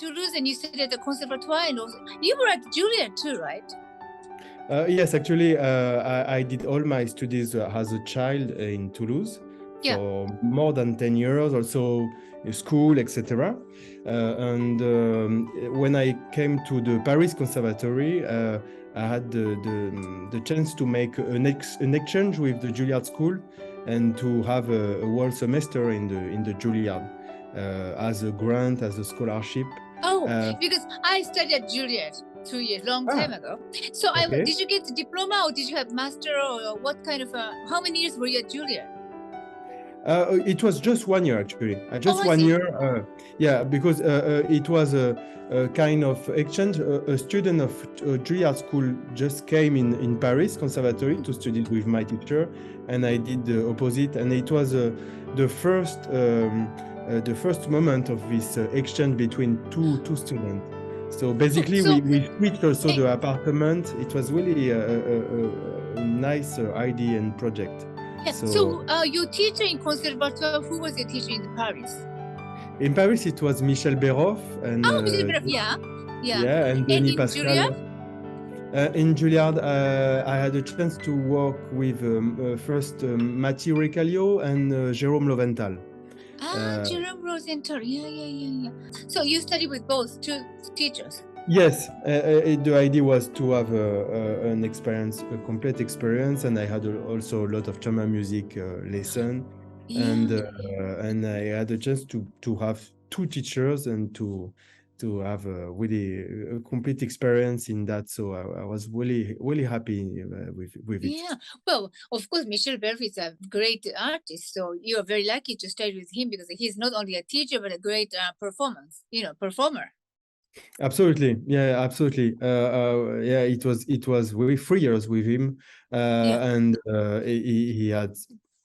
Toulouse and you studied at the conservatoire, and also you were at Juilliard too, right? Yes, actually, I did all my studies as a child in Toulouse for more than 10 years, also school, etc. And when I came to the Paris Conservatory, I had the chance to make an exchange with the Juilliard School and to have a whole semester in the Juilliard as a grant, as a scholarship. Oh, because I studied at Juilliard 2 years, long time ago. So did you get the diploma or did you have master or what kind of, how many years were you at Juilliard? It was just 1 year actually. Just 1 year. Because it was a kind of exchange. A student of Juilliard School just came in Paris Conservatory to study with my teacher, and I did the opposite. And it was the first moment of this exchange between two students. So basically, we switched also the apartment. It was really a nice idea and project. Yeah. So your teacher in Conservatoire, who was your teacher in Paris? In Paris, it was Michel Béroff. And, Michel Béroff, yeah. And Denis Pascal. Juilliard? In Juilliard, I had a chance to work with first Mati Recalio and Jérôme Loventhal. Jérôme Rosenthal, yeah. So you studied with both two teachers? Yes, the idea was to have an experience, a complete experience, and I had also a lot of chamber music lesson, and I had a chance to have two teachers and to have a complete experience in that. So I was really happy with it. Yeah, well, of course, Michel Béroff is a great artist, so you are very lucky to study with him because he's not only a teacher but a great performer. Absolutely, yeah, absolutely. It was 3 years with him, and he had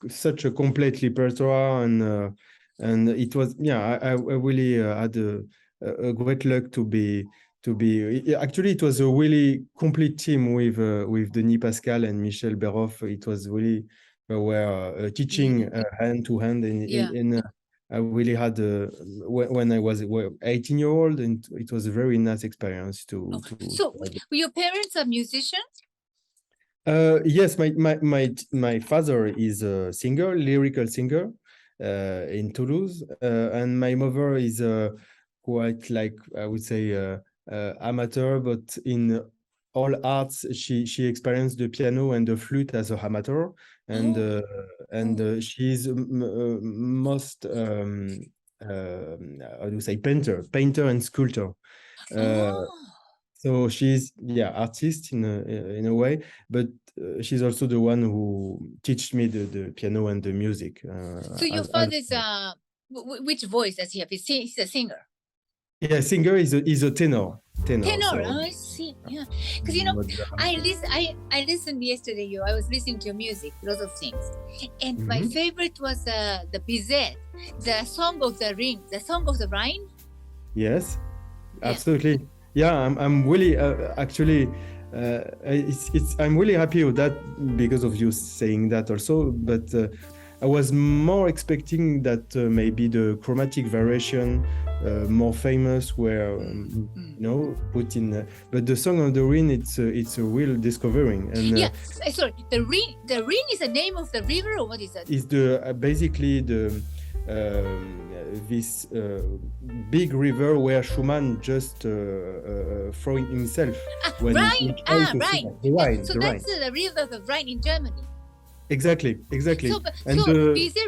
such a complete repertoire, and it was I really had a great luck to be. Actually, it was a really complete team with Denis Pascal and Michel Béroff. It was really were teaching hand to hand in I really had when I was 18-year-old, and it was a very nice experience to So your parents are musicians? Yes, my father is a singer, lyrical singer in Toulouse, and my mother is quite, like, I would say, amateur, but in all arts she experienced the piano and the flute as a amateur, and she's most how do you say, painter and sculptor. So she's artist in a way, but she's also the one who teach me the piano and the music. So your father is which voice does he have? He's a singer. Yeah, singer is a tenor. So. I see. Yeah, because I listened yesterday. I was listening to your music, lots of things, and my favorite was the Bizet, the Song of the Ring, the Song of the Rhine. Yes, absolutely. Yeah, I'm really actually. I'm really happy with that because of you saying that also. But I was more expecting that maybe the chromatic variation. More famous were put in, but the Song of the Rhine, it's a real discovering. And sorry, the Rhine is the name of the river, or what is that? It's basically this big river where Schumann just throwing himself when Rhine. The Rhine. So that's the river of the Rhine in Germany. Exactly. Bizet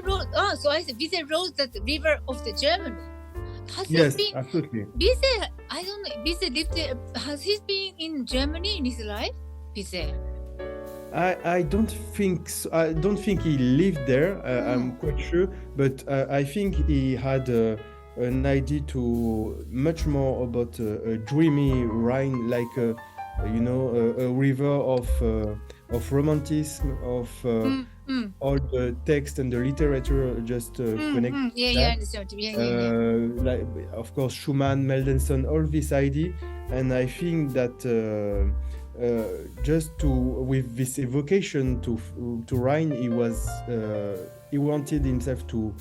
wrote. So I said Bizet wrote that the river of the Germany. Absolutely. Bizet, I don't know. Bizet lived there. Has he been in Germany in his life? Bizet. I don't think so. I don't think he lived there. I'm quite sure, but I think he had an idea to much more about a dreamy Rhine, like a river of romanticism, of all the text and the literature just connect. I understand. Like, of course, Schumann, Mendelssohn, all this idea, and I think that just with this evocation to Rhine, he wanted himself to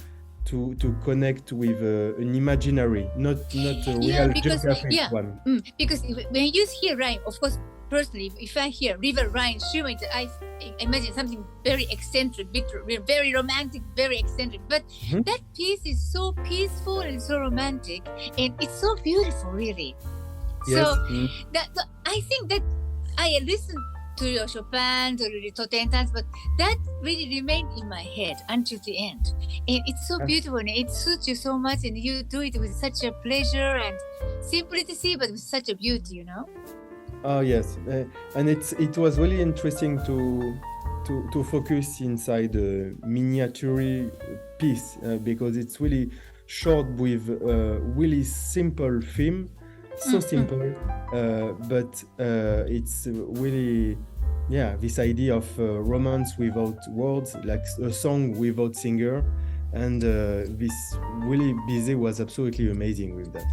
to connect with an imaginary, not a real geographic one. Because when you hear Rhine, of course, personally, if I hear River Rhine, Schubert, I imagine something very eccentric, very romantic, very eccentric. But that piece is so peaceful and so romantic, and it's so beautiful, really. Yes. So I think that I listened to your Chopin, to the Totentans, but that really remained in my head until the end. And it's so beautiful, and it suits you so much, and you do it with such a pleasure and simplicity, but with such a beauty, you know? Oh yes, and it was really interesting to focus inside a miniature piece because it's really short with a really simple theme, so simple, but it's really this idea of romance without words, like a song without singer, and this really Bizet was absolutely amazing with that.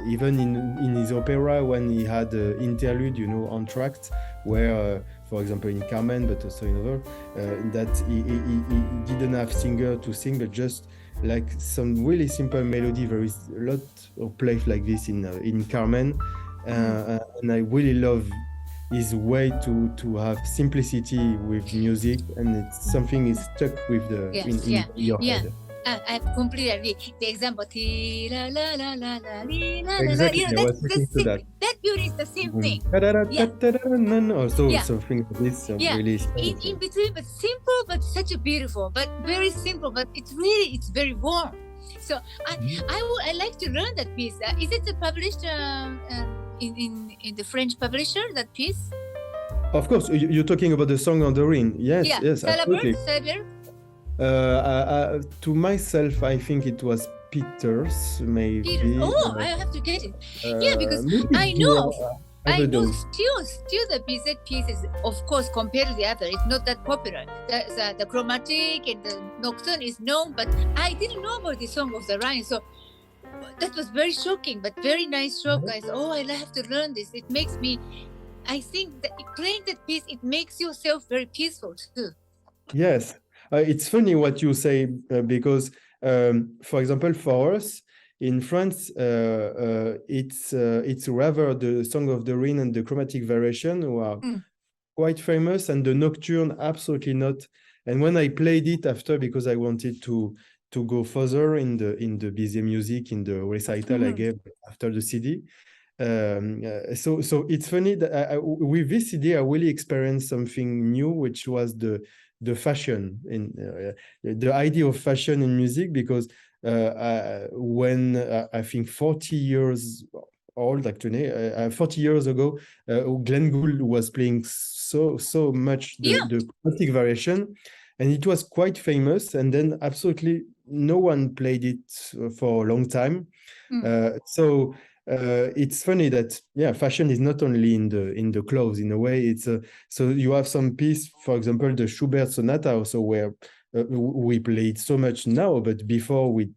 Even in his opera, when he had interlude, entr'actes, where, for example, in Carmen, but also in other, that he didn't have singer to sing, but just like some really simple melody. There is a lot of plays like this in Carmen, and I really love his way to have simplicity with music, and it's something is stuck with in your head. I completely agree. The example, la la la la la la Exactly, that beauty is the same thing. Something like this really. In between, but simple, but such a beautiful, but very simple, but it's very warm. So I like to learn that piece. Is it published in the French publisher, that piece? Of course, you're talking about the Song on the Rhine. Yes, absolutely. To myself, I think it was Peter's, maybe. Peter's. I have to get it. Because I know still the Bizet piece is, of course, compared to the other, it's not that popular. The chromatic and the nocturne is known, but I didn't know about the Song of the Rhine. So that was very shocking, but very nice shock. I said, I have to learn this. It makes me, I think that playing that piece, it makes yourself very peaceful too. Yes. It's funny what you say because, for example, for us in France, it's rather the Song of the Rhine and the chromatic variation who are quite famous, and the nocturne absolutely not. And when I played it after, because I wanted to go further in the Bizet music, in the recital I gave after the CD. So it's funny that with this CD I really experienced something new, which was the fashion in the idea of fashion in music, because when I think 40 years old, actually 40 years ago, Glenn Gould was playing so much the chromatic variation, and it was quite famous, and then absolutely no one played it for a long time. So it's funny that fashion is not only in the clothes. In a way, it's so you have some piece, for example, the Schubert sonata, also where we played so much now, but before we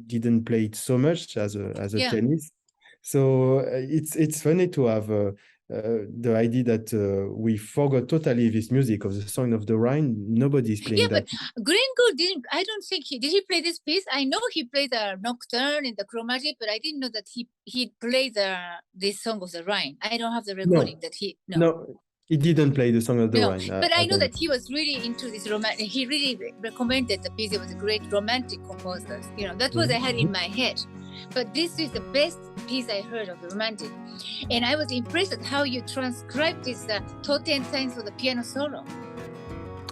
didn't play it so much as a pianist. So it's funny to have the idea that we forgot totally this music of the Song of the Rhine. Nobody's playing that. But Glenn Gould didn't. I don't think did he play this piece. I know he played the nocturne and the chromatic, but I didn't know that he played this Song of the Rhine. I don't have the recording that he. No, he didn't play the Song of the Rhine. But I know that he was really into this romantic. He really recommended the piece. It was a great romantic composer. That was I had in my head. But this is the best piece I heard of the romantic, and I was impressed at how you transcribed this Totentans for the piano solo.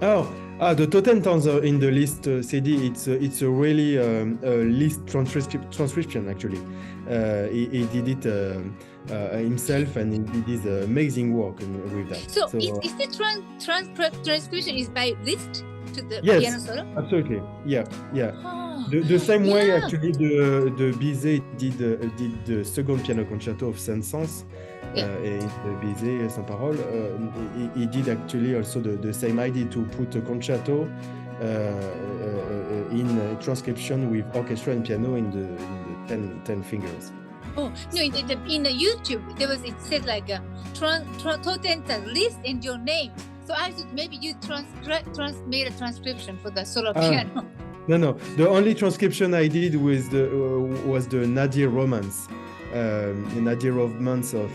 The Totentans in the Liszt CD. It's a really Liszt transcription actually. He did it himself, and he did amazing work with that. So is the transcription is by Liszt to the piano solo? Absolutely. Yeah. The same way actually the Bizet did the second piano concerto of Saint-Saëns, and Bizet sans parole. He did actually also the same idea to put a concerto in transcription with orchestra and piano in the 10 fingers. Oh no! In the YouTube, it said like Totentans Liszt and your name. So I thought maybe you made a transcription for the solo piano. No. The only transcription I did was the Nadir Romance, the Nadir Romance of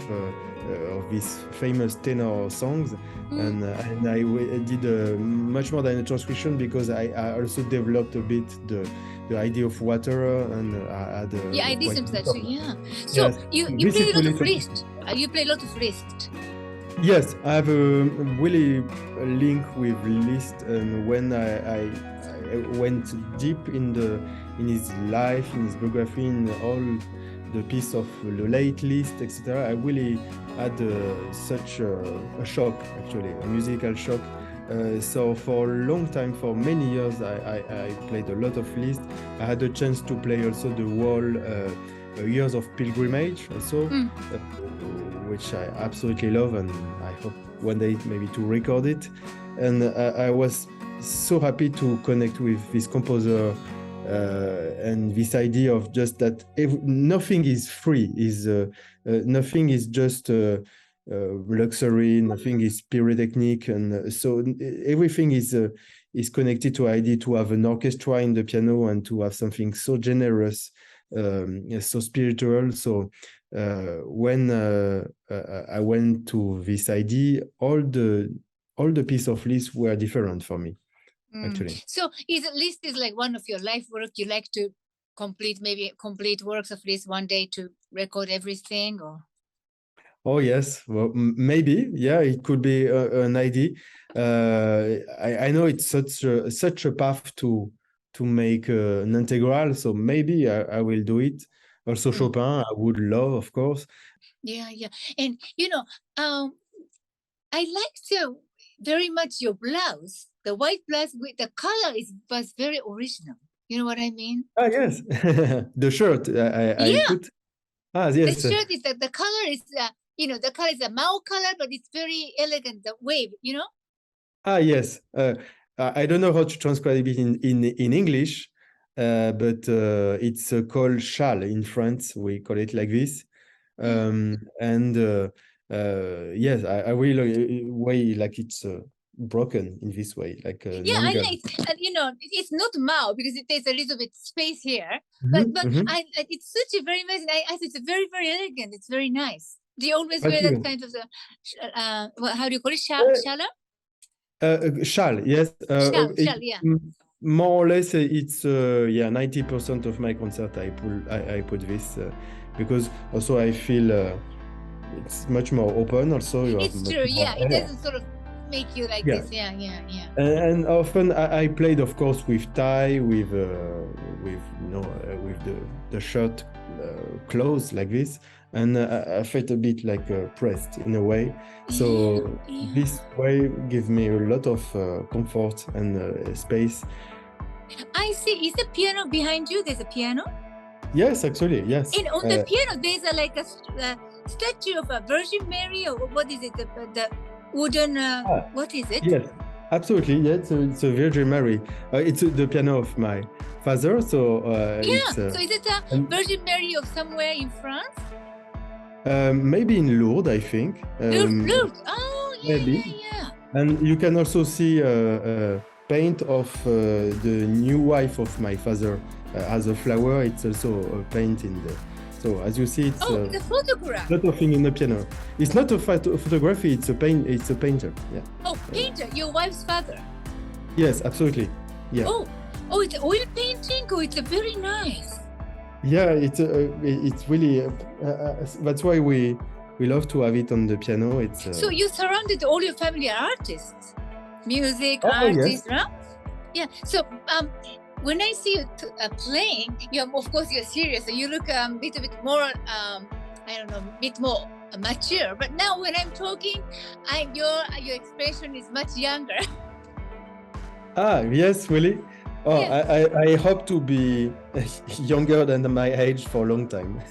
these famous tenor songs, and I did much more than a transcription because I also developed a bit the idea of water, and I had I did some such. Yeah. So yes. you play a lot of Liszt. You play a lot of Liszt. Yes, I have a really link with Liszt, and when I went deep in his life, in his biography, in all the piece of the late Liszt, etc., I really had such a shock, actually, a musical shock. So for a long time, for many years, I played a lot of Liszt. I had a chance to play also the whole Years of Pilgrimage also, which I absolutely love, and I hope one day maybe to record it. And I was so happy to connect with this composer and this idea of just that nothing is free, nothing is just luxury, nothing is pyrotechnic, and so everything is connected to idea to have an orchestra in the piano and to have something so generous, so spiritual. So when I went to this idea, all the piece of Liszt were different for me, actually. So Liszt is like one of your life work? You like to complete works of Liszt one day to record everything, or? Oh yes, well maybe, yeah, it could be an idea. I know it's such a path to make an integral, so maybe I will do it. Also Chopin, I would love, of course. Yeah, and I liked very much your blouse. The white blouse with the color was very original. You know what I mean? Ah yes, the shirt I put. Ah yes, the shirt is the color is the color is a Mao color, but it's very elegant. The wave, Ah yes, I don't know how to transcribe it in English, but it's called châle in France. We call it like this, and yes, I really way like it's broken in this way, like I know it's not Mao because there's a little bit space here, but it's such a very nice. I think it's very, very elegant. It's very nice. Do you always wear that kind of how do you call it? Châle? Châle, yes. Châle, yeah. More or less, it's 90% of my concert. I put this because also I feel it's much more open. Also, it's true. Yeah, it doesn't sort of make you like this. Yeah. And often I played, of course, with tie, with the shirt clothes like this. And I felt a bit like pressed in a way. So this way gives me a lot of comfort and space. I see. Is the piano behind you? There's a piano? Yes, actually, yes. And on the piano, there's a statue of a Virgin Mary, or what is it? The wooden, what is it? Yes, absolutely. Yeah, it's a Virgin Mary. It's the piano of my father. So so is it a Virgin Mary of somewhere in France? Maybe in Lourdes, I think. Lourdes. Oh, yeah, maybe. yeah. And you can also see a paint of the new wife of my father as a flower. It's also a paint in the. So as you see, it's the photograph. Lot of thing in the piano. It's not a photography. It's a It's a painter. Yeah. Oh, painter. Your wife's father. Yes, absolutely. Yeah. Oh, it's oil painting. Oh, it's very nice. Yeah, it's really that's why we love to have it on the piano. It's so you surrounded all your family are artists, music artists, yes. Right? Yeah. So when I see you playing, of course you're serious. So you look a little bit more bit more mature. But now when I'm talking, your expression is much younger. Ah yes, really. Oh, yeah. I hope to be younger than my age for a long time.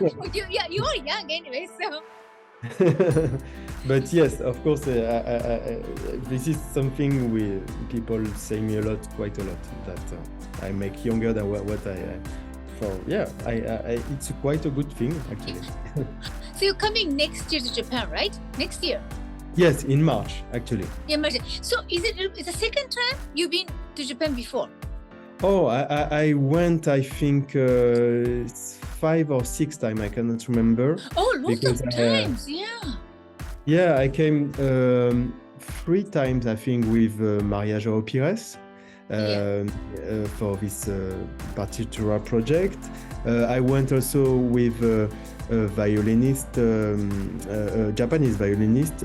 You are young anyway, so. But yes, of course, this is something people say me quite a lot, that I make younger than what I am. So yeah, it's quite a good thing actually. So you're coming next year to Japan, right? Next year. Yes, in March, actually. Yeah, March. So is it the second time you've been to Japan before? Oh, I went, I think, 5 or 6 times. I cannot remember. Oh, lots because of times, yeah. Yeah, I came 3 times, I think, with Maria João Pires for this particular project. I went also with a violinist, a Japanese violinist,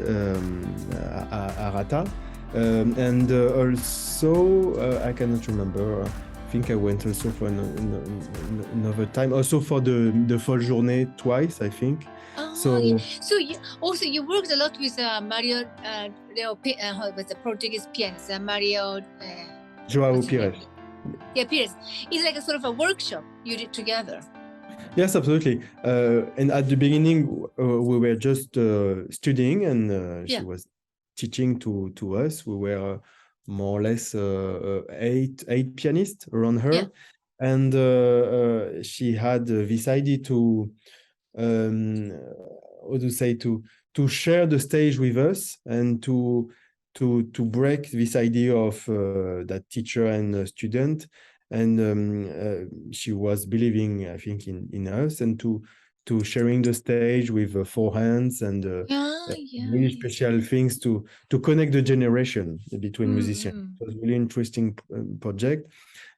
Arata. And also, I cannot remember. I think I went also for another time. Also for the Folle Journée twice, I think. Oh, So yeah. So you worked a lot with Mario with the Portuguese pianist Mario João what's his name? Pires. Yeah, Pires. It's like a sort of a workshop you did together. Yes, absolutely. And at the beginning, we were just studying, and she was teaching to us. We were more or less 8 pianists around her, Yeah. and she had this idea to how to say, to share the stage with us, and to break this idea of that teacher and student. And she was believing, I think, in us, and to sharing the stage with 4 hands, and really special things to connect the generation between musicians. It was a really interesting project.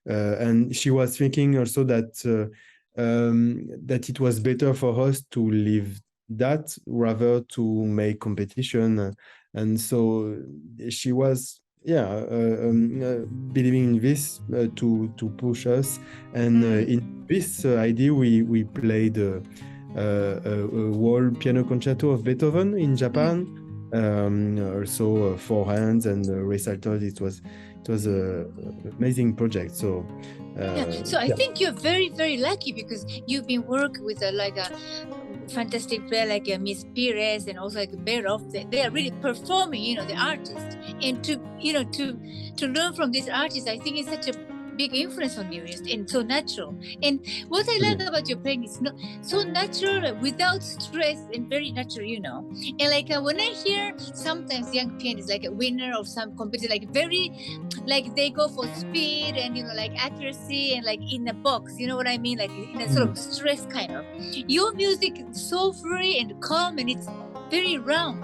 And she was thinking also that that it was better for us to leave that rather to make competition. And so she was believing in this to push us. And in this idea, we played a whole piano concerto of Beethoven in Japan. Also 4 hands and recitals. It was an amazing project. So I think you're very, very lucky, because you've been working with a fantastic player like Miss Pires, and also like Berov. They are really performing, the artists, and to learn from these artists, I think it's such a big influence on you, and so natural. And what I like about your playing is not so natural, without stress, and very natural, And like when I hear sometimes young pianists, like a winner of some competition, like very, like they go for speed and like accuracy and like in a box, you know what I mean? Like in a sort of stress kind of. Your music is so free and calm, and it's very round,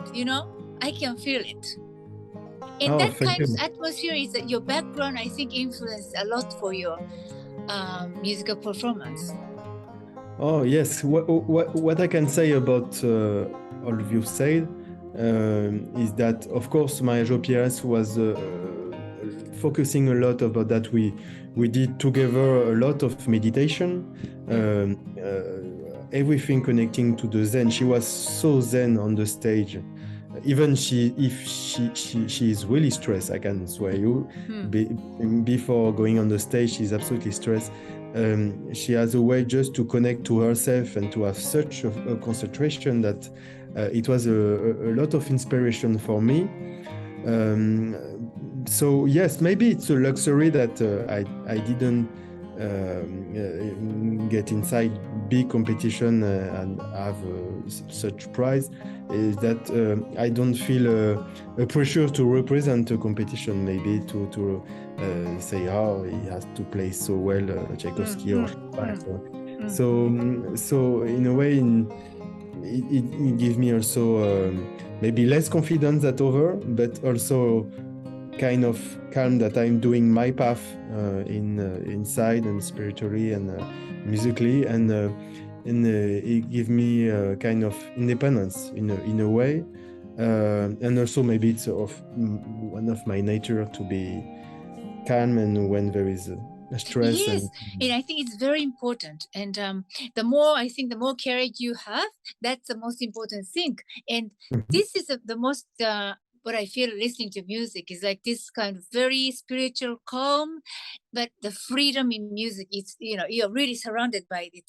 I can feel it. And that kind of atmosphere is that your background, I think, influenced a lot for your musical performance. Oh yes, what I can say about all of you said is that, of course, Maria João Pires was focusing a lot about that. We did together a lot of meditation, everything connecting to the Zen. She was so Zen on the stage. Even if she is really stressed, I can swear you, before going on the stage, she's absolutely stressed. She has a way just to connect to herself and to have such a concentration that it was a lot of inspiration for me. So yes, maybe it's a luxury that I didn't get inside big competition and have such prize, is that I don't feel a pressure to represent a competition, maybe to say how he has to play so well Tchaikovsky or Chopin. So in a way, it gives me also maybe less confidence than over, but also kind of calm that I'm doing my path inside and spiritually and musically, and it gives me kind of independence in a way, and also maybe it's one of my nature to be calm, and when there is stress. Yes, and I think it's very important. And the more courage you have, that's the most important thing. And this is the most what I feel listening to music is like this kind of very spiritual calm, but the freedom in music, it's, you're really surrounded by it,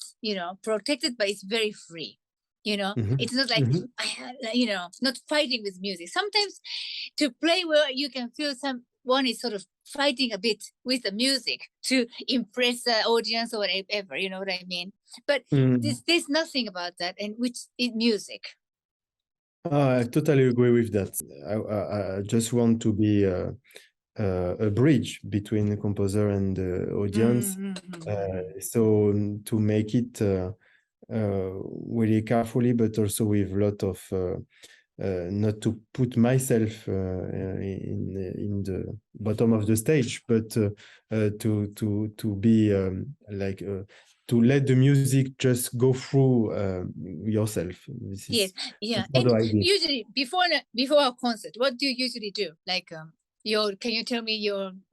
protected, but it's very free. It's not like, not fighting with music. Sometimes to play well, you can feel one is sort of fighting a bit with the music to impress the audience or whatever, you know what I mean? But there's nothing about that, and which is music. I totally agree with that. I just want to be a bridge between the composer and the audience. So to make it really carefully, but also with a lot of not to put myself in the bottom of the stage, but to be to let the music just go through yourself. This is And usually before a concert, what do you usually do? Like can you tell me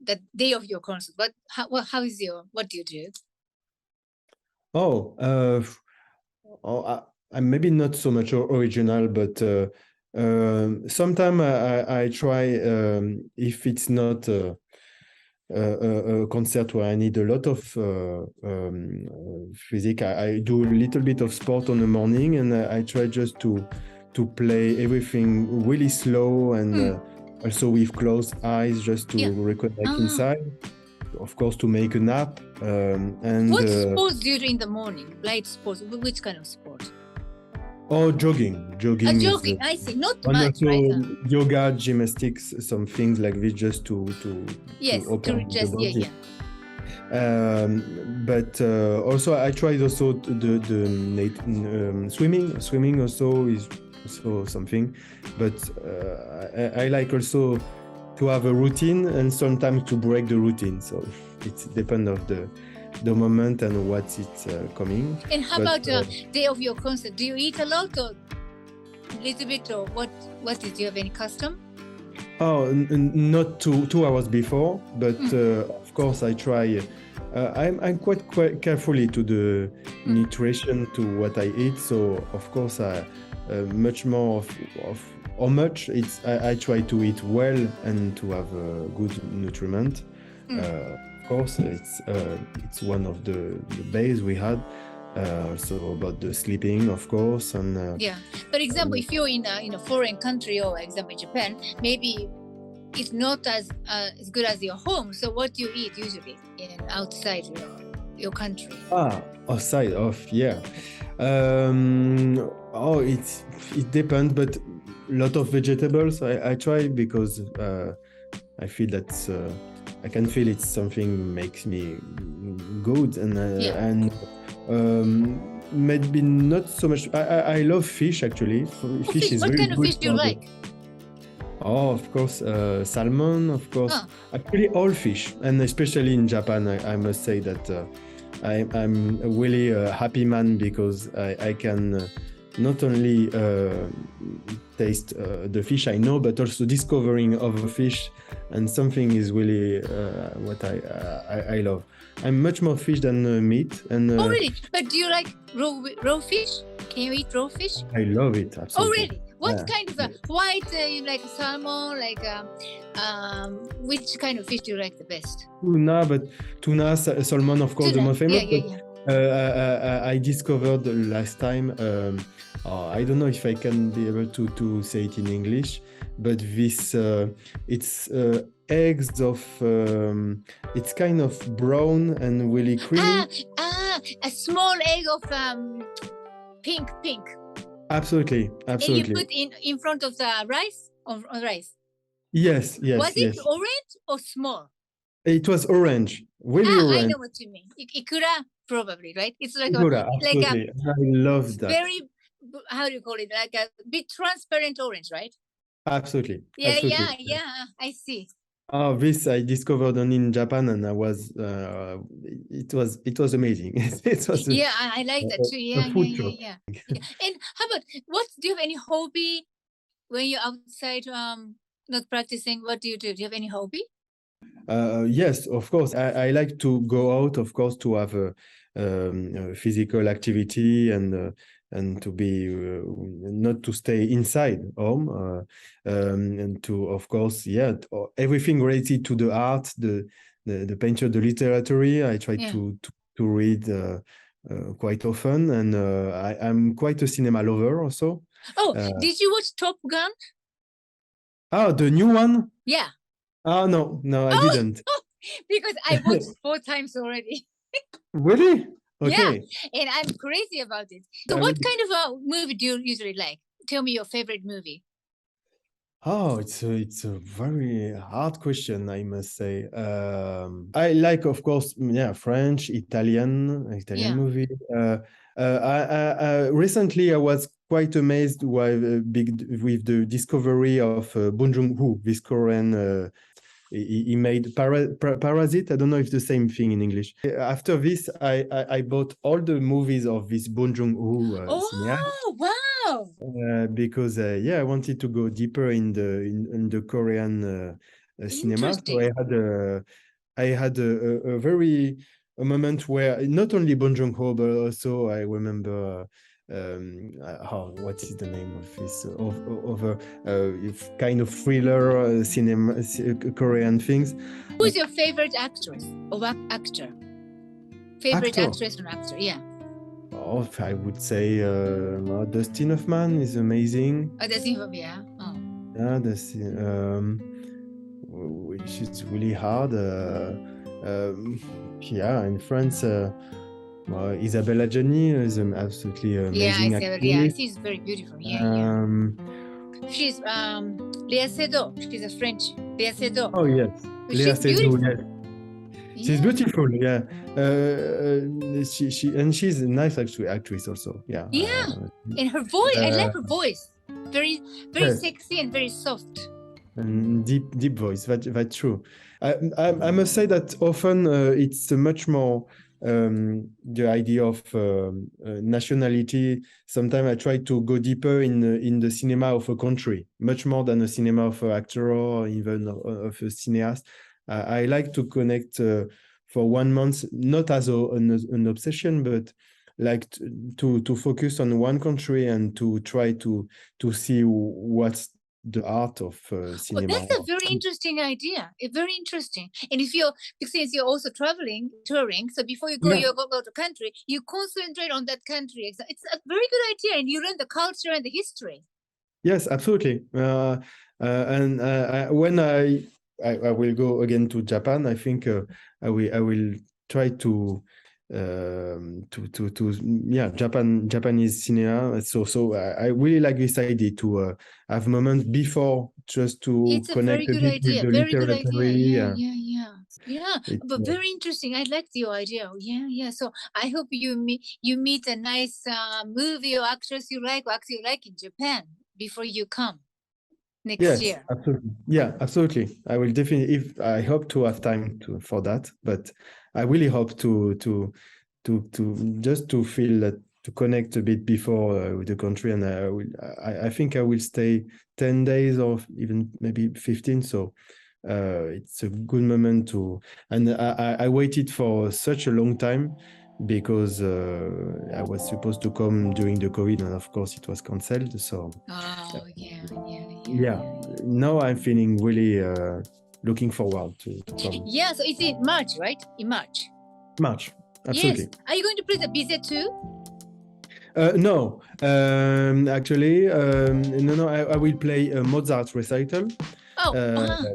the day of your concert? How is what do you do? I'm maybe not so much original, but sometimes I try if it's not a concert where I need a lot of physics. I do a little bit of sport on the morning, and I try just to play everything really slow and also with closed eyes, just to reconnect inside. Of course, to make a nap. And what sports do you do in the morning? Light sports. Which kind of sport? Oh, jogging. Jogging. I see. Not much, right? Yoga, gymnastics, some things like this, just to open the body. But also, I tried also the swimming. Swimming also is also something. But I like also to have a routine and sometimes to break the routine. So it depends of the moment and what's coming. And how about the day of your concert? Do you eat a lot or a little bit, or what do you have any custom? Oh, not 2 hours before, but of course I try. I'm quite carefully to the nutrition to what I eat. So of course I much more of how much I try to eat well and to have good nutriment. Of course, it's one of the base we had. Also about the sleeping, of course, and For example, if you're in a foreign country, or example Japan, maybe it's not as good as your home. So what do you eat usually outside your country? Outside of it depends, but a lot of vegetables I try because I feel that I can feel it's something makes me good and maybe not so much. I love fish actually. Fish is what really kind of good fish do you like? Of course, salmon. Of course, actually all fish, and especially in Japan, I must say that I'm a really happy man because I can not only taste the fish I know, but also discovering other fish, and something is really what I love. I'm much more fish than meat. And really? But do you like raw fish? Can you eat raw fish? I love it. Absolutely. Really? What kind of white? You like salmon? Like which kind of fish do you like the best? Tuna, salmon, of course, the most famous. I discovered last time. I don't know if I can be able to say it in English, but this it's eggs of it's kind of brown and really creamy. A small egg of pink. Absolutely. And you put in front of the rice or rice. Yes. Was it orange or small? It was orange, really orange. I know what you mean. Ikura, probably, right? It's like I love that. Very, how do you call it? Like a bit transparent orange, right? Absolutely. Yeah. I see. This I discovered only in Japan, and I was it was amazing. It was I like that too. Yeah. And how about do you have any hobby when you're outside not practicing? What do you do? Do you have any hobby? Yes, of course. I like to go out, of course, to have a physical activity and to be not to stay inside home and to, of course, everything related to the art, the painter, the literature. I try to read quite often, and I'm quite a cinema lover also. Did you watch Top Gun? The new one? Yeah. No, I didn't. Because I watched 4 times already. Really? Okay. Yeah, and I'm crazy about it. So what kind of a movie do you usually like? Tell me your favorite movie. Oh, it's a very hard question, I must say. I like, of course, yeah, French, Italian Yeah. movie. Recently, I was quite amazed with the discovery of Bong Joon-ho, this Korean. He made Parasite. I don't know if the same thing in English. After this, I bought all the movies of this Bong Joon-ho cineast. Oh, wow. Because yeah, I wanted to go deeper in the Korean cinema. So I had a moment where not only Bong Joon-ho, but also I remember what is the name of this kind of thriller cinema Korean things. Who's your favorite actress or actor? Favorite actress or actor? Yeah. Oh, I would say Dustin Hoffman is amazing. Oh, Dustin Hoffman, yeah. Oh. Yeah, which is really hard. Yeah, in France, Isabella Gianni is an absolutely amazing actress. Yeah, she's very beautiful. Yeah. She's Léa Seydoux. She's a French. Léa Seydoux. Oh yes, Léa Seydoux. Yes. She's beautiful, yeah. She's a nice actress also, yeah. Yeah, and her voice, I like her voice. Very sexy and very soft. And deep voice. That's true. I must say that often it's much more the idea of nationality. Sometimes I try to go deeper in the cinema of a country, much more than a cinema of an actor or even of a cineast. I like to connect for 1 month, not as an obsession, but like to focus on one country and to try to see what's the art of cinema. Well, that's a very interesting idea. Very interesting. And since you're also touring, so before you go, you go to the country, you concentrate on that country. It's a very good idea, and you learn the culture and the history. Yes, absolutely. And when I will go again to Japan, I think I will try to Japanese cinema. So I really like this idea to have moments before just to connect a bit with the literary. Yeah, but very interesting. I liked your idea. Yeah. So I hope you meet a nice movie or actress you like in Japan before you come next year. Absolutely. Yeah, absolutely. I will definitely. I hope to have time for that, but I really hope to just to feel that, to connect a bit before with the country, and I think I will stay 10 days or even maybe 15. So it's a good moment to, and I waited for such a long time because I was supposed to come during the COVID, and of course it was cancelled. So now I'm feeling really looking forward to come. Yeah, so it's in March, right? In March. Absolutely. Yes. Are you going to play the bizet too? No, actually, no. I will play a Mozart recital. A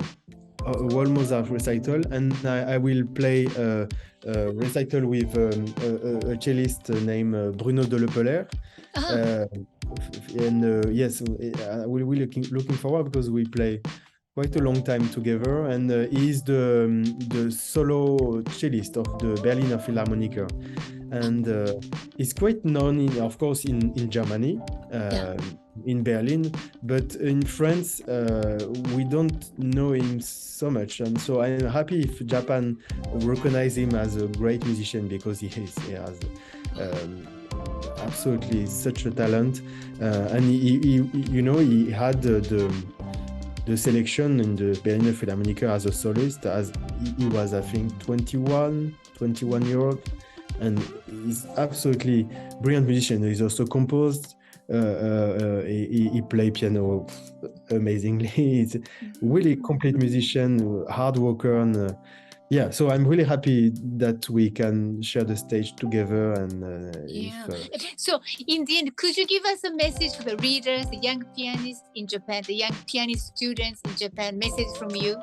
whole Mozart recital, and I will play a recital with a cellist named Bruno de Lepelaire. And yes, we're looking forward because we play quite a long time together, and he's the solo cellist of the Berliner Philharmoniker, and he's quite known, of course, in Germany, in Berlin, but in France we don't know him so much, and so I'm happy if Japan recognize him as a great musician, because he has absolutely such a talent, and he had the selection in the Berliner Philharmoniker as a soloist, as he was, I think, 21 years old, and he's absolutely brilliant musician. He's also composed. He play piano amazingly. He's really complete musician, hard worker, and so I'm really happy that we can share the stage together. And so in the end, could you give us a message for the readers, the young pianists in Japan, the young pianist students in Japan? Message from you.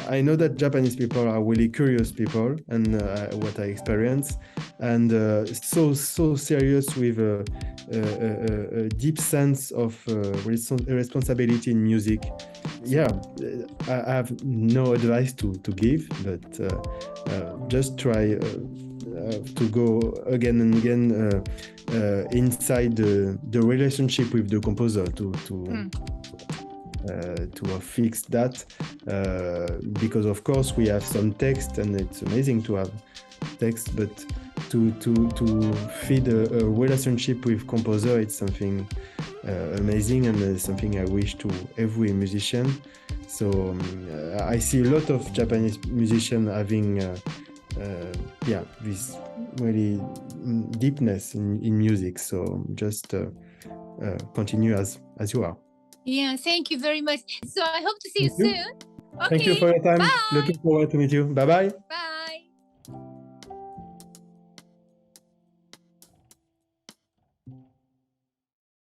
I know that Japanese people are really curious people, and what I experience, and so serious with a deep sense of responsibility in music. Yeah, I have no advice to give, but just try to go again and again inside the relationship with the composer to fix that, because of course we have some text, and it's amazing to have text, but to feed a relationship with composer, it's something amazing, and something I wish to every musician. So I see a lot of Japanese musicians having this really deepness in music. So just continue as you are. Yeah, thank you very much. So I hope to see you soon. Okay, thank you for your time. Bye. Looking forward to meet you. Bye-bye. Bye.